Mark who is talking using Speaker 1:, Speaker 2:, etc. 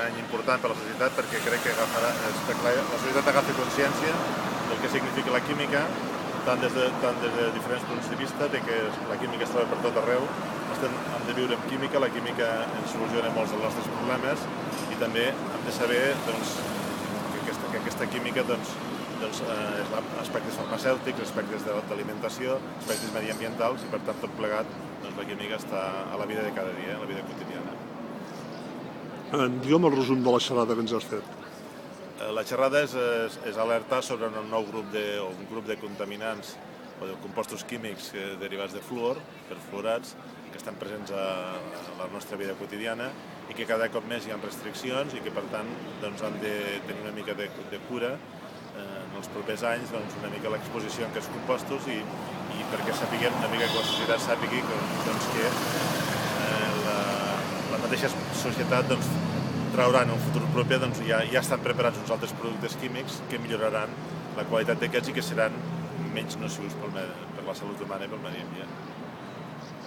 Speaker 1: any important per a la societat perquè crec que la societat agafi consciència del que significa la química, tant des de diferents punts de vista, de que la química es troba per tot arreu, hem de viure amb química, la química ens soluciona molts dels nostres problemes i també hem de saber que aquesta química aspectes farmacèutics, aspectes d'alimentació, aspectes mediambientals i per tant tot plegat la química està a la vida de cada dia, a la vida quotidiana.
Speaker 2: Digue'm el resum de la xerrada que ens has fet.
Speaker 1: La xerrada és alertar sobre un nou grup de contaminants o de compostos químics derivats de fluor, perfluorats, que estan presents a la nostra vida quotidiana i que cada cop més hi ha restriccions i que per tant hem de tenir una mica de cura en els propers anys, una mica l'exposició a aquests compostos i perquè sapiguem una mica que la societat sàpigui que la mateixa societat traurà en un futur proper, ja estan preparats uns altres productes químics que milloraran la qualitat d'aquests i que seran menys nocius per la salut humana i pel medi ambient.